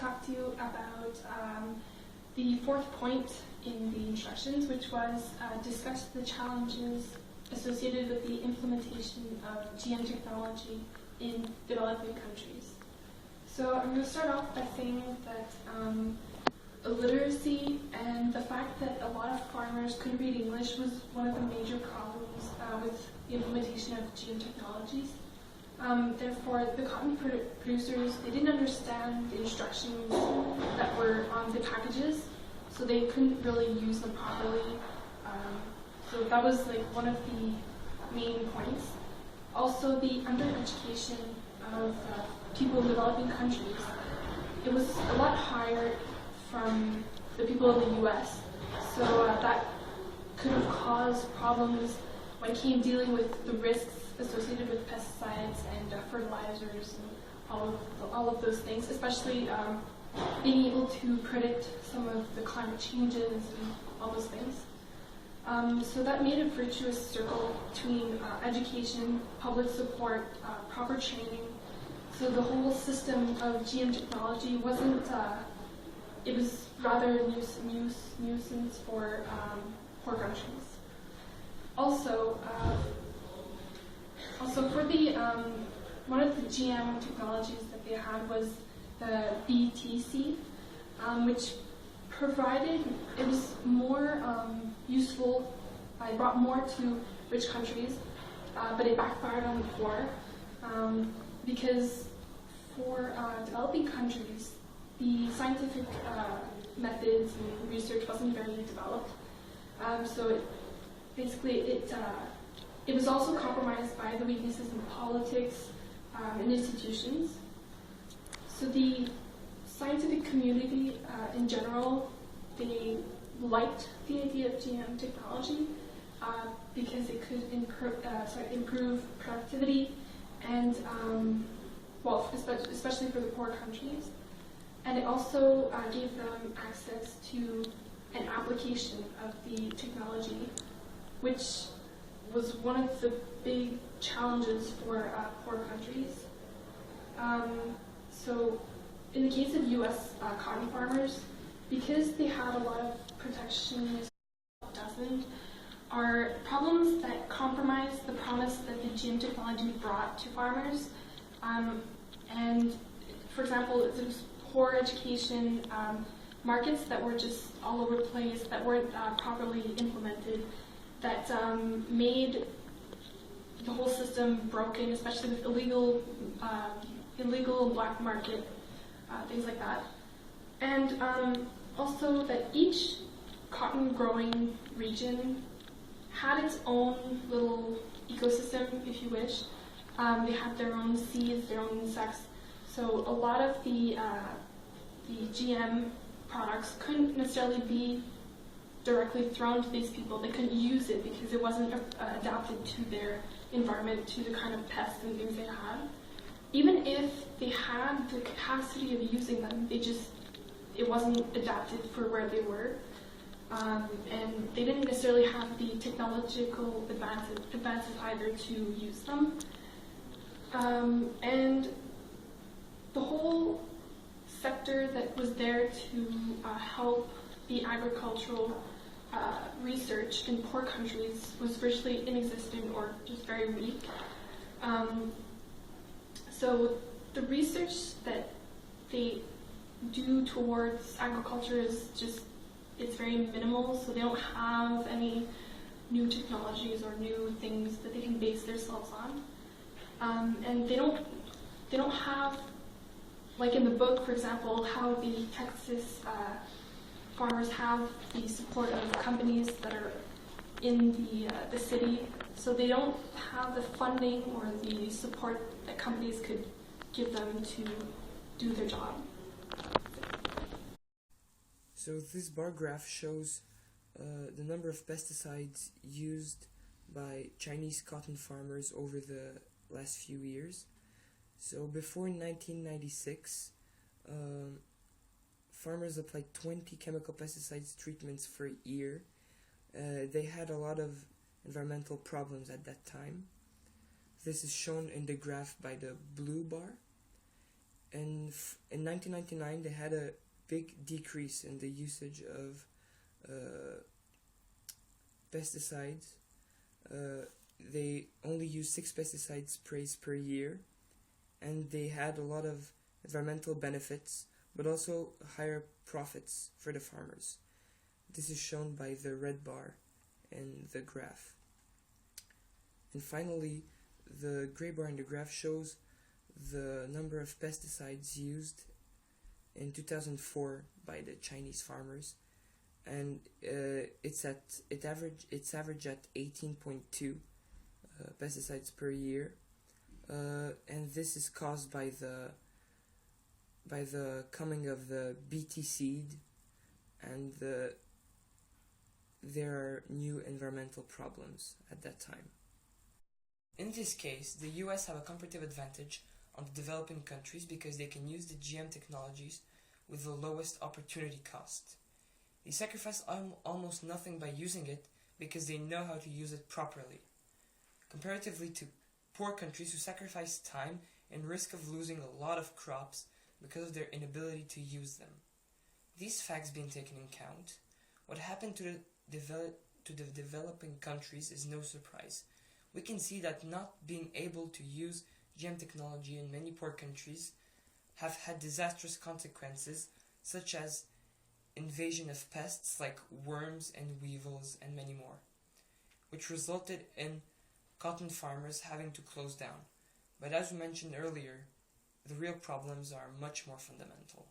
talk to you about the fourth point in the instructions, which was discuss the challenges associated with the implementation of GM technology in developing countries. So I'm going to start off by saying that illiteracy and the fact that a lot of farmers couldn't read English was one of the major problems with the implementation of GM technologies. Therefore, the cotton producers, they didn't understand the instructions that were on the packages, so they couldn't really use them properly. So that was like one of the main points. Also, the undereducation of people in developing countries. It was a lot higher from the people in the US, so that could have caused problems when it came dealing with the risks associated with pesticides and fertilizers and all of those things, especially being able to predict some of the climate changes and all those things. So that made a virtuous circle between education, public support, proper training. So the whole system of GM technology wasn't, it was rather a nuisance for poor countries. Also for the, one of the GM technologies that they had was the BTC, which provided, it was more useful, it brought more to rich countries, but it backfired on the poor, because for developing countries, the scientific methods and research wasn't very developed. So it was also compromised by the weaknesses in politics and institutions. So the scientific community in general, they liked the idea of GM technology because it could improve productivity and, well, especially for the poor countries. And it also gave them access to an application of the technology, which was one of the big challenges for poor countries. So in the case of US cotton farmers, because they had a lot of protectionist doesn't, are problems that compromise the promise that the GM technology brought to farmers. And for example, it was poor education, markets that were just all over the place, that weren't properly implemented, that made the whole system broken, especially with illegal black market, things like that. And also that each cotton growing region had its own little ecosystem, if you wish. They had their own seeds, their own insects. So a lot of the GM products couldn't necessarily be directly thrown to these people. They couldn't use it because it wasn't adapted to their environment, to the kind of pests and things they had. Even if they had the capacity of using them, it wasn't adapted for where they were. And they didn't necessarily have the technological advances either to use them. And the whole sector that was there to help the agricultural research in poor countries was virtually inexistent or just very weak. So the research that they do towards agriculture is it's very minimal, so they don't have any new technologies or new things that they can base themselves on. And they don't have, like in the book, for example, how the Texas farmers have the support of companies that are in the city, so they don't have the funding or the support that companies could give them to do their job. So this bar graph shows the number of pesticides used by Chinese cotton farmers over the last few years. So before 1996, farmers applied 20 chemical pesticides treatments for a year. They had a lot of environmental problems at that time. This is shown in the graph by the blue bar. And in 1999, they had a big decrease in the usage of pesticides. They only used 6 pesticide sprays per year, and they had a lot of environmental benefits, but also higher profits for the farmers. This is shown by the red bar in the graph. And finally, the gray bar in the graph shows the number of pesticides used in 2004 by the Chinese farmers, and it's average at 18.2 pesticides per year, and this is caused by the coming of the BT seed, and there are new environmental problems at that time. In this case, the US have a comparative advantage on the developing countries because they can use the GM technologies with the lowest opportunity cost. They sacrifice almost nothing by using it because they know how to use it properly, comparatively to poor countries who sacrifice time and risk of losing a lot of crops because of their inability to use them. These facts being taken into account, what happened to the developing countries is no surprise. We can see that not being able to use GM technology in many poor countries have had disastrous consequences, such as invasion of pests like worms and weevils and many more, which resulted in cotton farmers having to close down. But as we mentioned earlier, the real problems are much more fundamental.